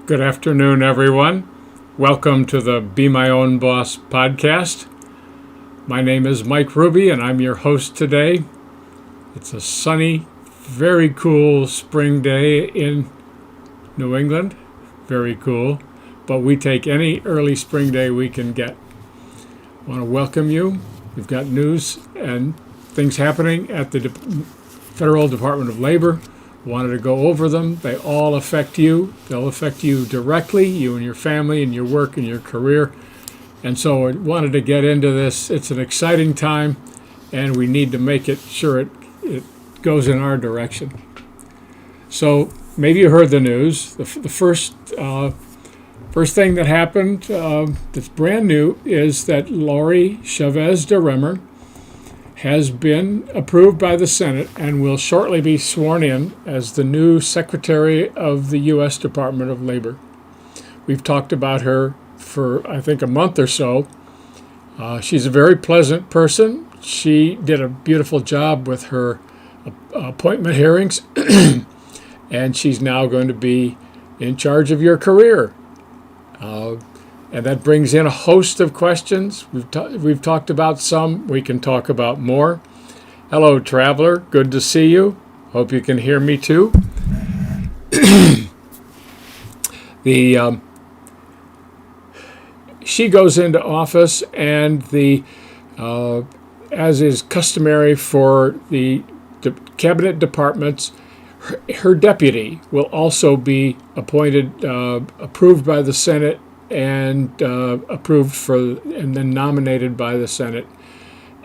Good afternoon, everyone. Welcome to the Be My Own Boss podcast. My name is Mike Hruby, and I'm your host today. It's a sunny, very cool spring day in New England. Very cool. But we take any early spring day we can get. I want to welcome you. We've got news and things happening at the Federal Department of Labor. Wanted to go over them. They all affect you. They'll affect you directly, you and your family and your work and your career. And so I wanted to get into this. It's an exciting time, and we need to make it sure it goes in our direction. So maybe you heard the news. The first thing that happened that's brand new is that Lori Chavez DeRemer has been approved by the Senate and will shortly be sworn in as the new Secretary of the U.S. Department of Labor. We've talked about her for, I think, a month or so. She's a very pleasant person. She did a beautiful job with her appointment hearings, and she's now going to be in charge of your career. And that brings in a host of questions. We've talked about some. We can talk about more. Hello, traveler. Good to see you. Hope you can hear me too. She goes into office, and as is customary for the cabinet departments, her deputy will also be appointed, approved by the Senate, and and then nominated by the Senate,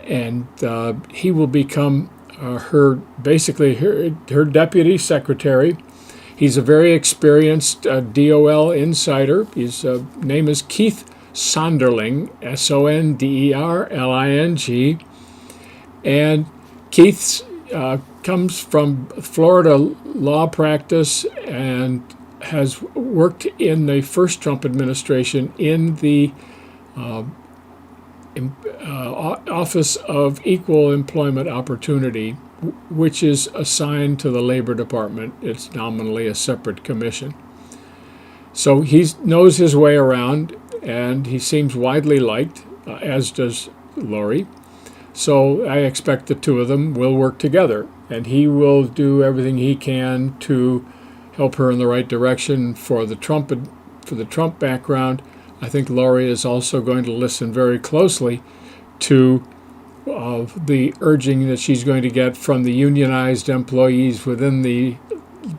and he will become her deputy secretary. He's a very experienced DOL insider. His name is Keith Sonderling, Sonderling, and Keith comes from Florida law practice and has worked in the first Trump administration in the Office of Equal Employment Opportunity, which is assigned to the Labor Department. It's nominally a separate commission. So he knows his way around, and he seems widely liked, as does Lori. So I expect the two of them will work together, and he will do everything he can to help her in the right direction for the Trump background. I think Lori is also going to listen very closely to the urging that she's going to get from the unionized employees within the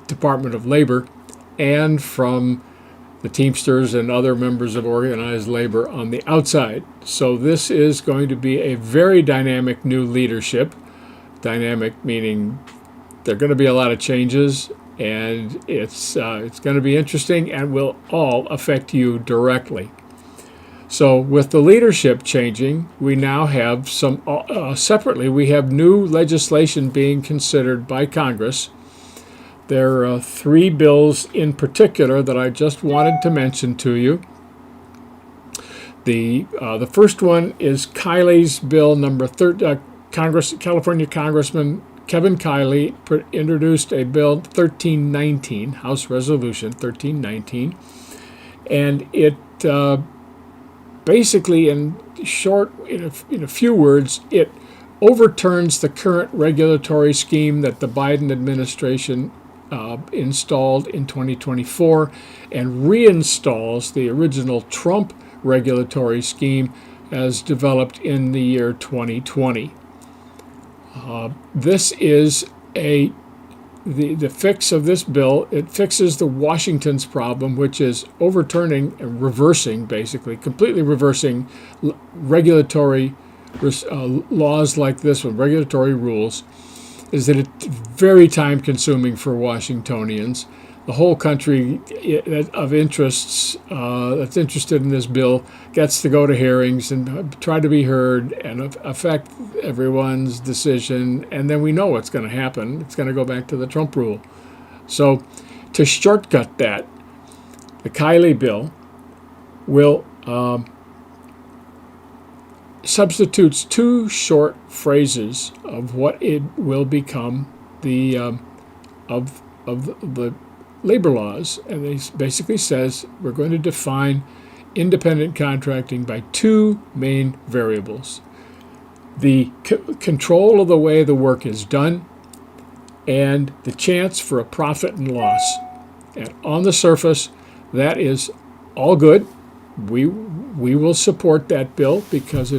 Department of Labor and from the Teamsters and other members of organized labor on the outside. So this is going to be a very dynamic new leadership. Dynamic meaning there are going to be a lot of changes, and it's going to be interesting and will all affect you directly. So with the leadership changing, we now have some, separately, we have new legislation being considered by Congress. There are three bills in particular that I just wanted to mention to you. The first one is Kiley's bill number 13. California Congressman Kevin Kiley introduced a bill 1319, House Resolution 1319, and it basically, in short, in a few words, it overturns the current regulatory scheme that the Biden administration installed in 2024 and reinstalls the original Trump regulatory scheme as developed in the year 2020. This is the fix of this bill. It fixes the Washington's problem, which is overturning and reversing, basically, completely reversing regulatory laws like this one, regulatory rules, is that it's very time-consuming for Washingtonians. The whole country of interests that's interested in this bill gets to go to hearings and try to be heard and affect everyone's decision. And then we know what's going to happen. It's going to go back to the Trump rule. So to shortcut that, the Kiley bill will substitutes two short phrases of what it will become the labor laws, and they basically says we're going to define independent contracting by two main variables: the control of the way the work is done and the chance for a profit and loss. And on the surface, that is all good. We will support that bill because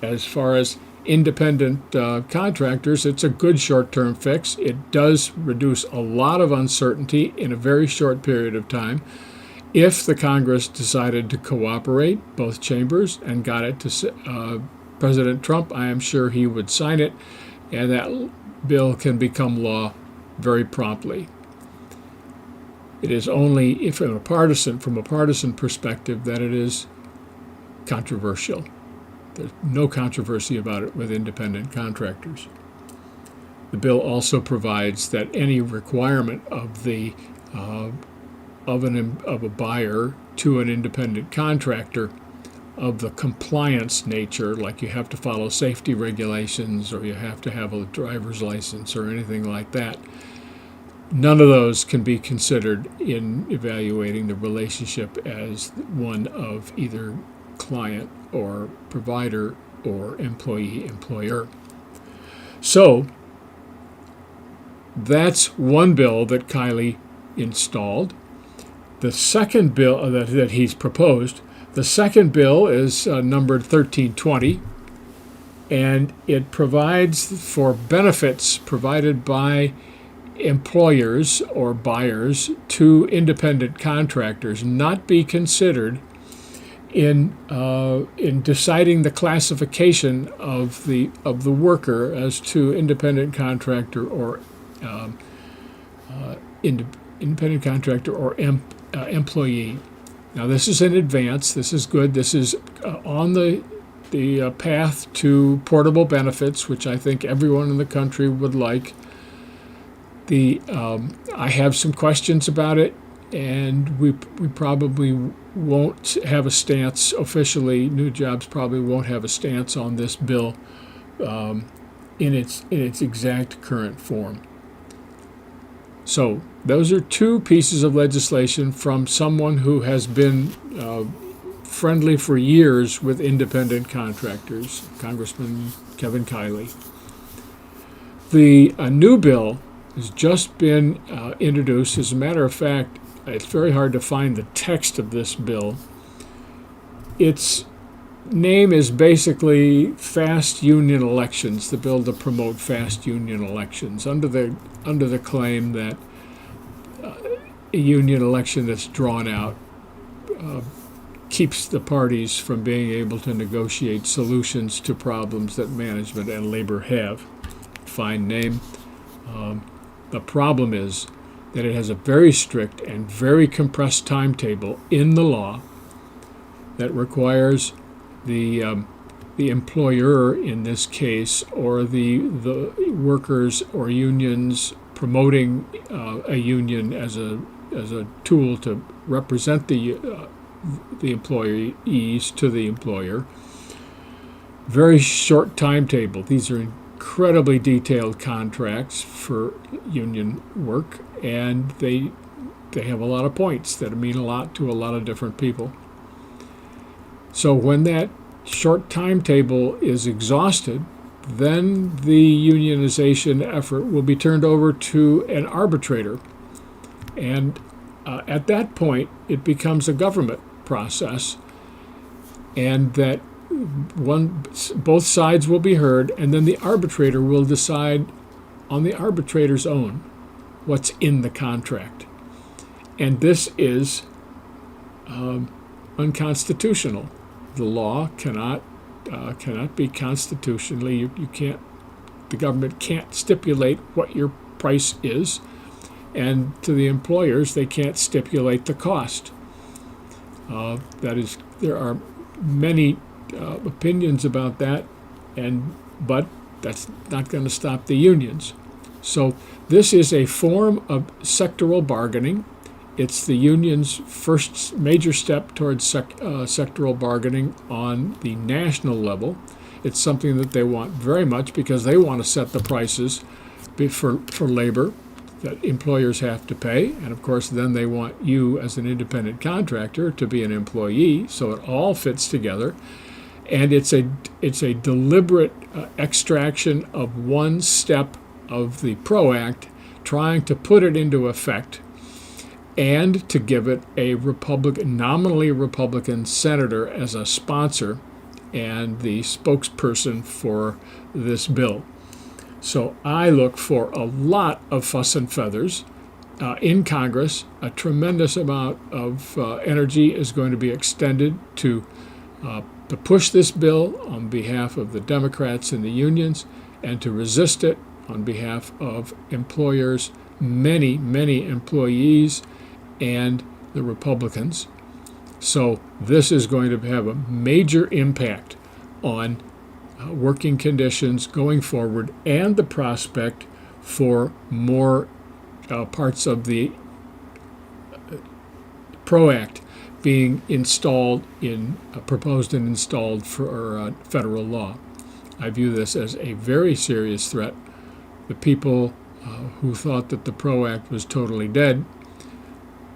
as far as independent contractors, it's a good short-term fix. It does reduce a lot of uncertainty in a very short period of time. If the Congress decided to cooperate, both chambers, and got it to President Trump, I am sure he would sign it, and that bill can become law very promptly. It is only if from a partisan perspective that it is controversial. There's no controversy about it with independent contractors. The bill also provides that any requirement of a buyer to an independent contractor of the compliance nature, like you have to follow safety regulations or you have to have a driver's license or anything like that, none of those can be considered in evaluating the relationship as one of either client or provider or employee-employer. So that's one bill that Kiley installed. The second bill that he's proposed, the second bill is numbered 1320, and it provides for benefits provided by employers or buyers to independent contractors not be considered in deciding the classification of the worker as to independent contractor or independent contractor or employee. Now this is in advance. This is good. This is on the path to portable benefits, which I think everyone in the country would like. I have some questions about it, and we probably won't have a stance officially. New Jobs probably won't have a stance on this bill in its exact current form. So those are two pieces of legislation from someone who has been friendly for years with independent contractors, Congressman Kevin Kiley. The new bill has just been introduced. As a matter of fact, it's very hard to find the text of this bill. Its name is basically Fast Union Elections, the bill to promote fast union elections, under the claim that a union election that's drawn out keeps the parties from being able to negotiate solutions to problems that management and labor have. Fine name. The problem is that it has a very strict and very compressed timetable in the law that requires the employer in this case, or the workers or unions promoting a union as a tool to represent the employees to the employer. Very short timetable. These are incredibly detailed contracts for union work, and they have a lot of points that mean a lot to a lot of different people. So when that short timetable is exhausted, then the unionization effort will be turned over to an arbitrator. And at that point, it becomes a government process, and that both sides will be heard, and then the arbitrator will decide on the arbitrator's own what's in the contract. And this is unconstitutional. The law cannot be constitutionally. You can't. The government can't stipulate what your price is, and to the employers, they can't stipulate the cost. That is, there are many opinions about that, but that's not going to stop the unions. So this is a form of sectoral bargaining. It's the union's first major step towards sectoral bargaining on the national level. It's something that they want very much because they want to set the prices for labor that employers have to pay, and of course then they want you as an independent contractor to be an employee, so it all fits together. And it's a deliberate extraction of one step of the PRO Act, trying to put it into effect and to give it a nominally Republican senator as a sponsor and the spokesperson for this bill. So I look for a lot of fuss and feathers in Congress. A tremendous amount of energy is going to be extended to push this bill on behalf of the Democrats and the unions, and to resist it on behalf of employers, many, many employees, and the Republicans. So this is going to have a major impact on working conditions going forward, and the prospect for more parts of the PRO Act being proposed and installed for federal law. I view this as a very serious threat. The people who thought that the PRO Act was totally dead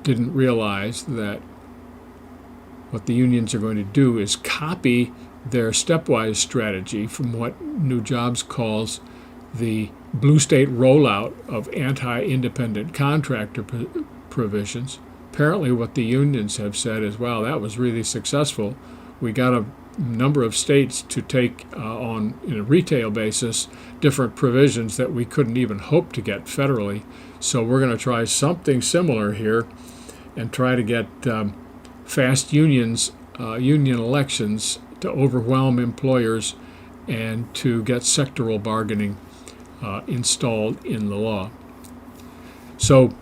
didn't realize that what the unions are going to do is copy their stepwise strategy from what New Jobs calls the blue state rollout of anti-independent contractor provisions. Apparently what the unions have said is, wow, that was really successful. We got a number of states to take on a retail basis different provisions that we couldn't even hope to get federally. So we're going to try something similar here and try to get fast union elections to overwhelm employers and to get sectoral bargaining installed in the law. So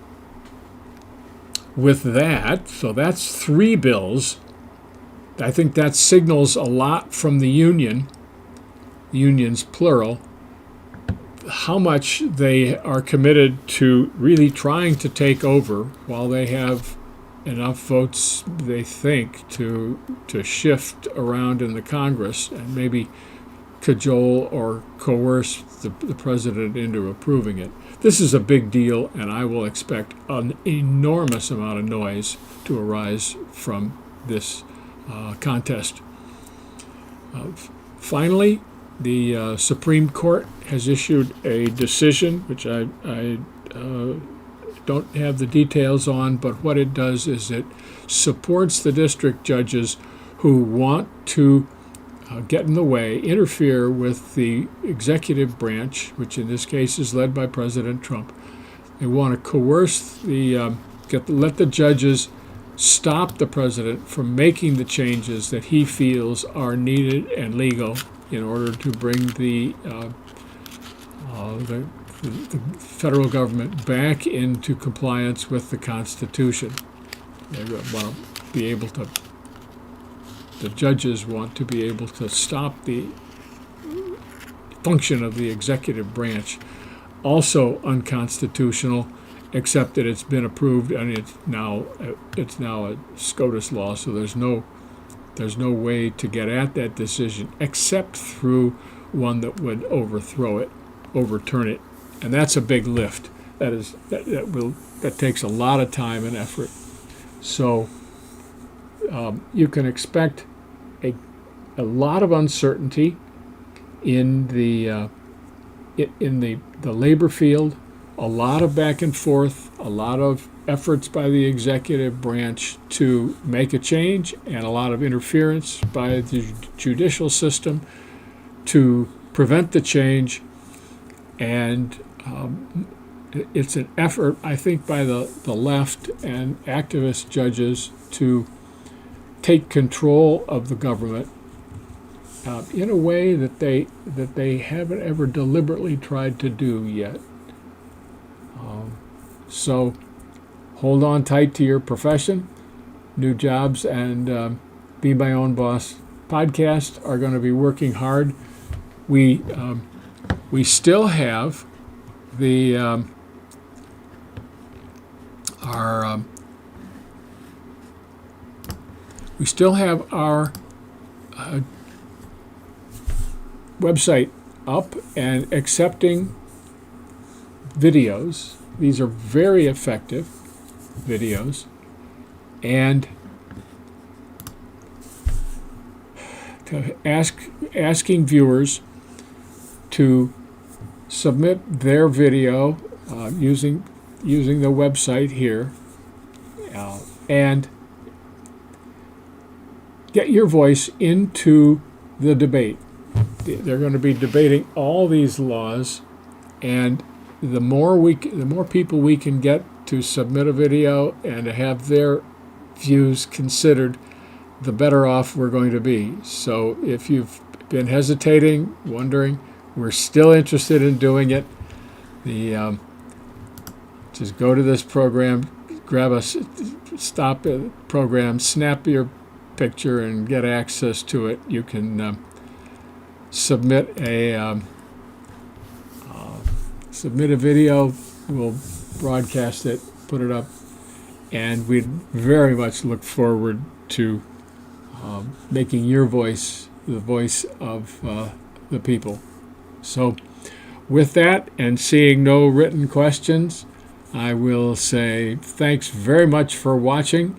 with that, so that's 3 bills. I think that signals a lot from the unions plural, how much they are committed to really trying to take over while they have enough votes, they think, to shift around in the Congress and maybe cajole or coerce the president into approving it. This is a big deal, and I will expect an enormous amount of noise to arise from this contest. Finally, the Supreme Court has issued a decision, which I don't have the details on, but what it does is it supports the district judges who want to get in the way, interfere with the executive branch, which in this case is led by President Trump. They want to coerce let the judges stop the president from making the changes that he feels are needed and legal in order to bring the federal government back into compliance with the Constitution. They want to be able to. The judges want to be able to stop the function of the executive branch. Also unconstitutional, except that it's been approved and it's now a SCOTUS law. So there's no way to get at that decision except through one that would overturn it, and that's a big lift. That takes a lot of time and effort. So you can expect a lot of uncertainty in the labor field, a lot of back and forth, a lot of efforts by the executive branch to make a change, and a lot of interference by the judicial system to prevent the change. And it's an effort, I think, by the left and activist judges to take control of the government in a way that they haven't ever deliberately tried to do yet. So hold on tight to your profession. New Jobs and Be My Own Boss podcast are going to be working hard. We still have our website up and accepting videos these are very effective videos, and to asking viewers to submit their video using the website here, and get your voice into the debate. They're going to be debating all these laws, and the more people we can get to submit a video and to have their views considered, the better off we're going to be. So if you've been hesitating, wondering, we're still interested in doing it. Just go to this program, grab a stop program, snap your picture, and get access to it. You can submit a video. We'll broadcast it, put it up, and we'd very much look forward to making your voice the voice of the people. So with that, and seeing no written questions, I will say thanks very much for watching,